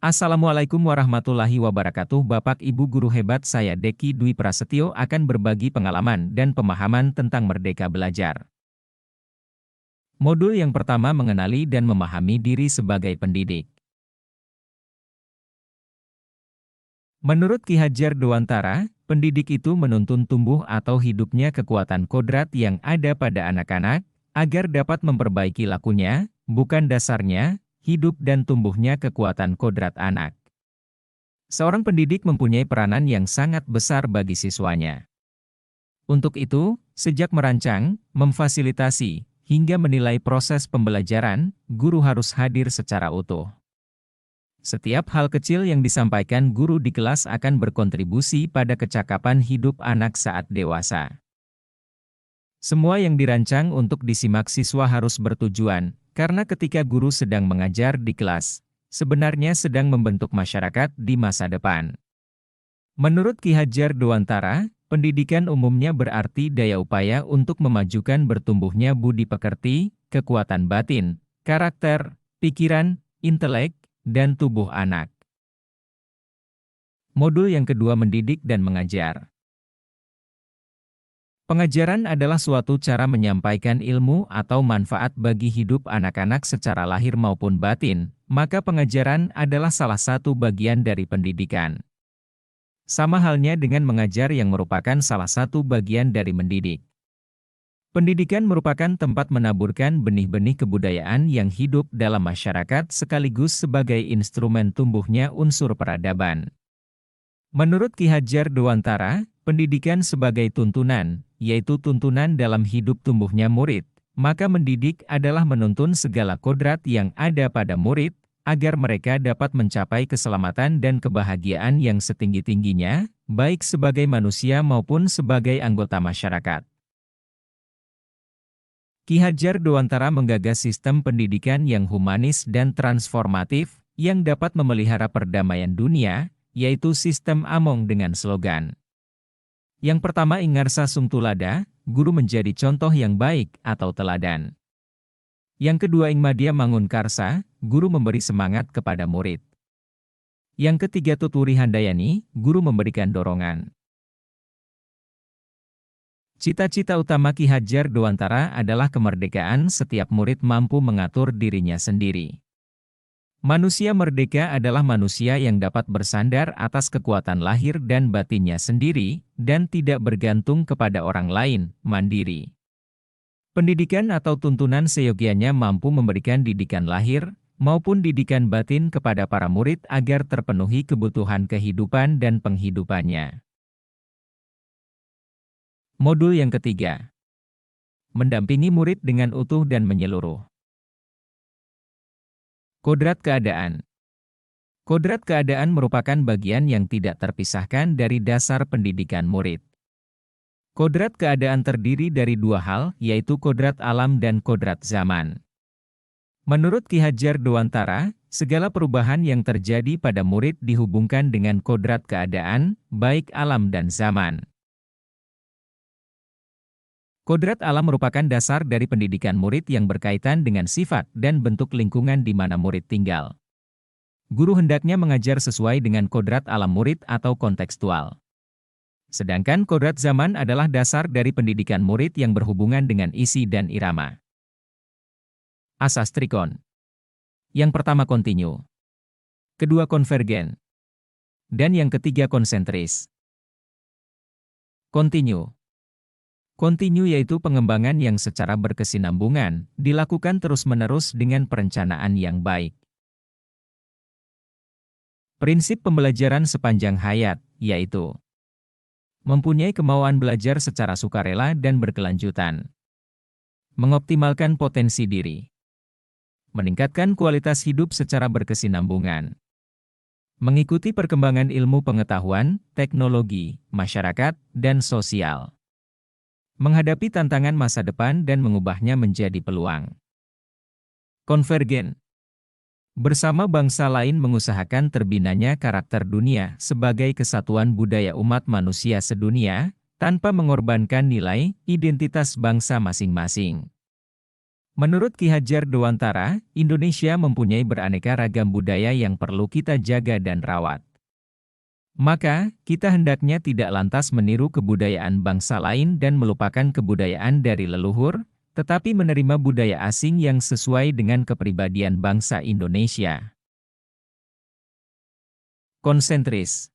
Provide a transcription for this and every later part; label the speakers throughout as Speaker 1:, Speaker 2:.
Speaker 1: Assalamualaikum warahmatullahi wabarakatuh. Bapak Ibu guru hebat, saya Deki Dwi Prasetyo akan berbagi pengalaman dan pemahaman tentang Merdeka Belajar. Modul yang pertama, mengenali dan memahami diri sebagai pendidik. Menurut Ki Hajar Dewantara, pendidik itu menuntun tumbuh atau hidupnya kekuatan kodrat yang ada pada anak-anak, agar dapat memperbaiki lakunya, bukan dasarnya, hidup dan tumbuhnya kekuatan kodrat anak. Seorang pendidik mempunyai peranan yang sangat besar bagi siswanya. Untuk itu, sejak merancang, memfasilitasi, hingga menilai proses pembelajaran, guru harus hadir secara utuh. Setiap hal kecil yang disampaikan guru di kelas akan berkontribusi pada kecakapan hidup anak saat dewasa. Semua yang dirancang untuk disimak siswa harus bertujuan, karena ketika guru sedang mengajar di kelas, sebenarnya sedang membentuk masyarakat di masa depan. Menurut Ki Hajar Dewantara, pendidikan umumnya berarti daya upaya untuk memajukan bertumbuhnya budi pekerti, kekuatan batin, karakter, pikiran, intelek, dan tubuh anak. Modul yang kedua, mendidik dan mengajar. Pengajaran adalah suatu cara menyampaikan ilmu atau manfaat bagi hidup anak-anak secara lahir maupun batin, maka pengajaran adalah salah satu bagian dari pendidikan. Sama halnya dengan mengajar yang merupakan salah satu bagian dari mendidik. Pendidikan merupakan tempat menaburkan benih-benih kebudayaan yang hidup dalam masyarakat sekaligus sebagai instrumen tumbuhnya unsur peradaban. Menurut Ki Hajar Dewantara, pendidikan sebagai tuntunan, yaitu tuntunan dalam hidup tumbuhnya murid, maka mendidik adalah menuntun segala kodrat yang ada pada murid, agar mereka dapat mencapai keselamatan dan kebahagiaan yang setinggi-tingginya, baik sebagai manusia maupun sebagai anggota masyarakat. Ki Hajar Dewantara menggagas sistem pendidikan yang humanis dan transformatif, yang dapat memelihara perdamaian dunia, yaitu sistem Among dengan slogan. Yang pertama, Ingarsa Sung Tulada, guru menjadi contoh yang baik atau teladan. Yang kedua, Ingmadya Mangun Karsa, guru memberi semangat kepada murid. Yang ketiga, Tuturi Handayani, guru memberikan dorongan. Cita-cita utama Ki Hajar Dewantara adalah kemerdekaan setiap murid mampu mengatur dirinya sendiri. Manusia merdeka adalah manusia yang dapat bersandar atas kekuatan lahir dan batinnya sendiri, dan tidak bergantung kepada orang lain, mandiri. Pendidikan atau tuntunan seyogianya mampu memberikan didikan lahir, maupun didikan batin kepada para murid agar terpenuhi kebutuhan kehidupan dan penghidupannya. Modul yang ketiga. Mendampingi murid dengan utuh dan menyeluruh. Kodrat keadaan. Kodrat keadaan merupakan bagian yang tidak terpisahkan dari dasar pendidikan murid. Kodrat keadaan terdiri dari dua hal, yaitu kodrat alam dan kodrat zaman. Menurut Ki Hajar Dewantara, segala perubahan yang terjadi pada murid dihubungkan dengan kodrat keadaan, baik alam dan zaman. Kodrat alam merupakan dasar dari pendidikan murid yang berkaitan dengan sifat dan bentuk lingkungan di mana murid tinggal. Guru hendaknya mengajar sesuai dengan kodrat alam murid atau kontekstual. Sedangkan kodrat zaman adalah dasar dari pendidikan murid yang berhubungan dengan isi dan irama. Asas trikon. Yang pertama kontinu. Kedua konvergen. Dan yang ketiga konsentris. Kontinu. Kontinu yaitu pengembangan yang secara berkesinambungan, dilakukan terus-menerus dengan perencanaan yang baik. Prinsip pembelajaran sepanjang hayat, yaitu mempunyai kemauan belajar secara sukarela dan berkelanjutan. Mengoptimalkan potensi diri. Meningkatkan kualitas hidup secara berkesinambungan. Mengikuti perkembangan ilmu pengetahuan, teknologi, masyarakat, dan sosial. Menghadapi tantangan masa depan dan mengubahnya menjadi peluang. Konvergen. Bersama bangsa lain mengusahakan terbinanya karakter dunia sebagai kesatuan budaya umat manusia sedunia, tanpa mengorbankan nilai, identitas bangsa masing-masing. Menurut Ki Hajar Dewantara, Indonesia mempunyai beraneka ragam budaya yang perlu kita jaga dan rawat. Maka, kita hendaknya tidak lantas meniru kebudayaan bangsa lain dan melupakan kebudayaan dari leluhur, tetapi menerima budaya asing yang sesuai dengan kepribadian bangsa Indonesia. Konsentris.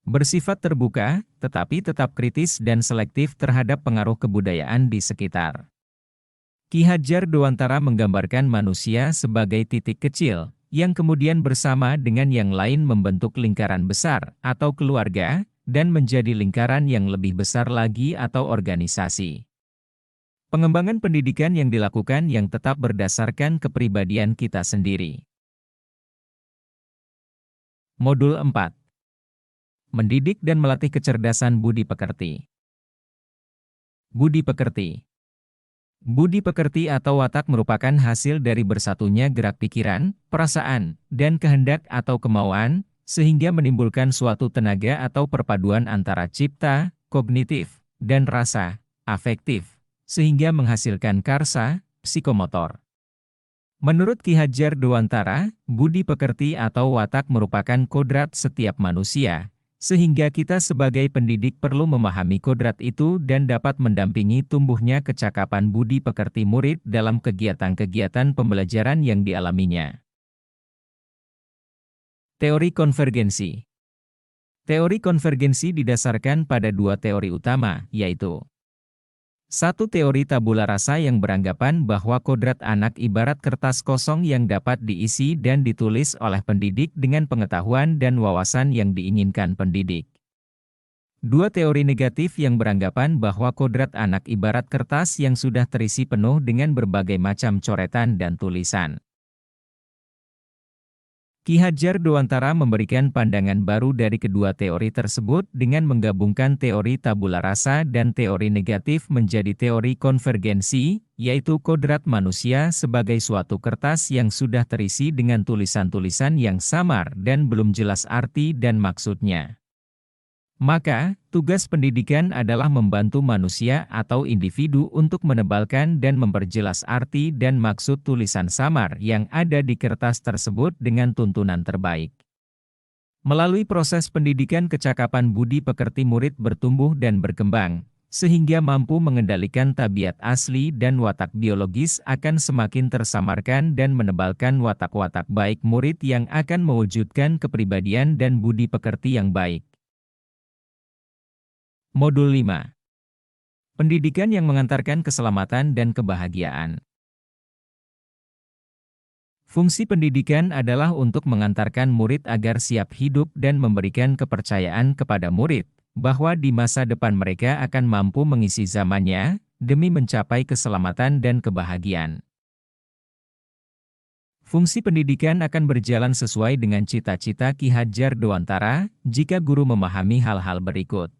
Speaker 1: Bersifat terbuka, tetapi tetap kritis dan selektif terhadap pengaruh kebudayaan di sekitar. Ki Hajar Dewantara menggambarkan manusia sebagai titik kecil, yang kemudian bersama dengan yang lain membentuk lingkaran besar atau keluarga, dan menjadi lingkaran yang lebih besar lagi atau organisasi. Pengembangan pendidikan yang dilakukan yang tetap berdasarkan kepribadian kita sendiri. Modul 4. Mendidik dan melatih kecerdasan budi pekerti. Budi pekerti. Budi pekerti atau watak merupakan hasil dari bersatunya gerak pikiran, perasaan, dan kehendak atau kemauan, sehingga menimbulkan suatu tenaga atau perpaduan antara cipta, kognitif, dan rasa, afektif, sehingga menghasilkan karsa, psikomotor. Menurut Ki Hajar Dewantara, budi pekerti atau watak merupakan kodrat setiap manusia, sehingga kita sebagai pendidik perlu memahami kodrat itu dan dapat mendampingi tumbuhnya kecakapan budi pekerti murid dalam kegiatan-kegiatan pembelajaran yang dialaminya. Teori konvergensi. Teori konvergensi didasarkan pada dua teori utama, yaitu satu teori tabula rasa yang beranggapan bahwa kodrat anak ibarat kertas kosong yang dapat diisi dan ditulis oleh pendidik dengan pengetahuan dan wawasan yang diinginkan pendidik. Dua teori negatif yang beranggapan bahwa kodrat anak ibarat kertas yang sudah terisi penuh dengan berbagai macam coretan dan tulisan. Ki Hajar Dewantara memberikan pandangan baru dari kedua teori tersebut dengan menggabungkan teori tabula rasa dan teori negatif menjadi teori konvergensi, yaitu kodrat manusia sebagai suatu kertas yang sudah terisi dengan tulisan-tulisan yang samar dan belum jelas arti dan maksudnya. Maka, tugas pendidikan adalah membantu manusia atau individu untuk menebalkan dan memperjelas arti dan maksud tulisan samar yang ada di kertas tersebut dengan tuntunan terbaik. Melalui proses pendidikan kecakapan budi pekerti murid bertumbuh dan berkembang, sehingga mampu mengendalikan tabiat asli dan watak biologis akan semakin tersamarkan dan menebalkan watak-watak baik murid yang akan mewujudkan kepribadian dan budi pekerti yang baik. Modul 5. Pendidikan yang mengantarkan keselamatan dan kebahagiaan. Fungsi pendidikan adalah untuk mengantarkan murid agar siap hidup dan memberikan kepercayaan kepada murid, bahwa di masa depan mereka akan mampu mengisi zamannya, demi mencapai keselamatan dan kebahagiaan. Fungsi pendidikan akan berjalan sesuai dengan cita-cita Ki Hajar Dewantara, jika guru memahami hal-hal berikut.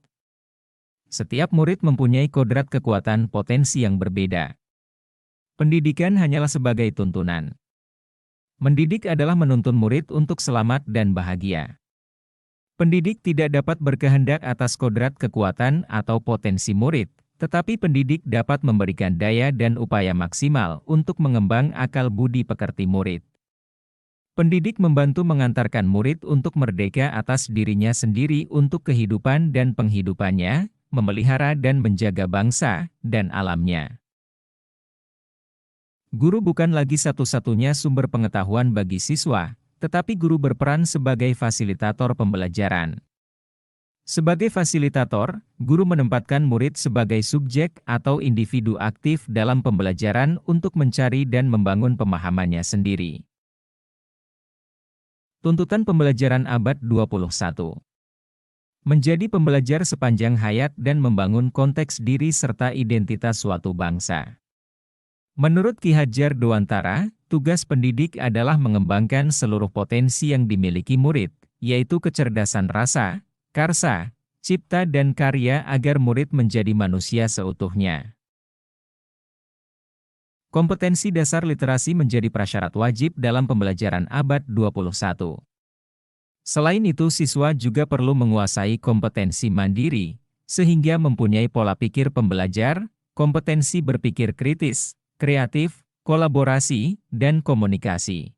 Speaker 1: Setiap murid mempunyai kodrat kekuatan potensi yang berbeda. Pendidikan hanyalah sebagai tuntunan. Mendidik adalah menuntun murid untuk selamat dan bahagia. Pendidik tidak dapat berkehendak atas kodrat kekuatan atau potensi murid, tetapi pendidik dapat memberikan daya dan upaya maksimal untuk mengembang akal budi pekerti murid. Pendidik membantu mengantarkan murid untuk merdeka atas dirinya sendiri untuk kehidupan dan penghidupannya, memelihara dan menjaga bangsa dan alamnya. Guru bukan lagi satu-satunya sumber pengetahuan bagi siswa, tetapi guru berperan sebagai fasilitator pembelajaran. Sebagai fasilitator, guru menempatkan murid sebagai subjek atau individu aktif dalam pembelajaran untuk mencari dan membangun pemahamannya sendiri. Tuntutan pembelajaran abad 21. Menjadi pembelajar sepanjang hayat dan membangun konteks diri serta identitas suatu bangsa. Menurut Ki Hajar Dewantara, tugas pendidik adalah mengembangkan seluruh potensi yang dimiliki murid, yaitu kecerdasan rasa, karsa, cipta dan karya agar murid menjadi manusia seutuhnya. Kompetensi dasar literasi menjadi prasyarat wajib dalam pembelajaran abad 21. Selain itu siswa juga perlu menguasai kompetensi mandiri, sehingga mempunyai pola pikir pembelajar, kompetensi berpikir kritis, kreatif, kolaborasi, dan komunikasi.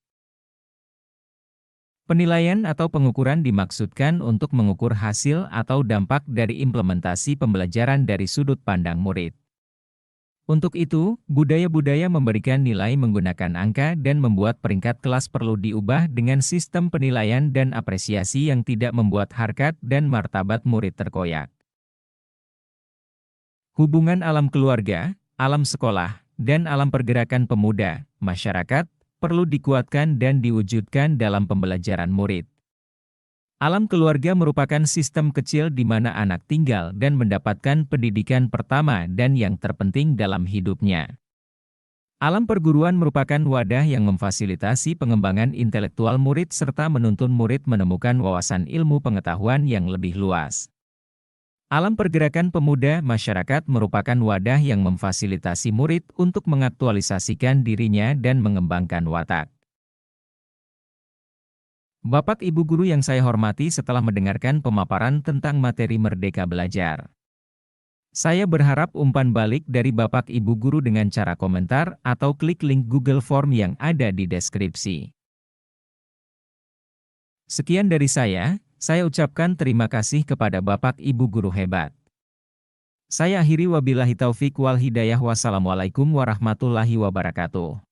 Speaker 1: Penilaian atau pengukuran dimaksudkan untuk mengukur hasil atau dampak dari implementasi pembelajaran dari sudut pandang murid. Untuk itu, budaya-budaya memberikan nilai menggunakan angka dan membuat peringkat kelas perlu diubah dengan sistem penilaian dan apresiasi yang tidak membuat harkat dan martabat murid terkoyak. Hubungan alam keluarga, alam sekolah, dan alam pergerakan pemuda, masyarakat, perlu dikuatkan dan diwujudkan dalam pembelajaran murid. Alam keluarga merupakan sistem kecil di mana anak tinggal dan mendapatkan pendidikan pertama dan yang terpenting dalam hidupnya. Alam perguruan merupakan wadah yang memfasilitasi pengembangan intelektual murid serta menuntun murid menemukan wawasan ilmu pengetahuan yang lebih luas. Alam pergerakan pemuda masyarakat merupakan wadah yang memfasilitasi murid untuk mengaktualisasikan dirinya dan mengembangkan watak. Bapak Ibu guru yang saya hormati, setelah mendengarkan pemaparan tentang materi Merdeka Belajar, saya berharap umpan balik dari Bapak Ibu guru dengan cara komentar atau klik link Google Form yang ada di deskripsi. Sekian dari saya ucapkan terima kasih kepada Bapak Ibu guru hebat. Saya akhiri, wabillahi taufik wal hidayah, wassalamualaikum warahmatullahi wabarakatuh.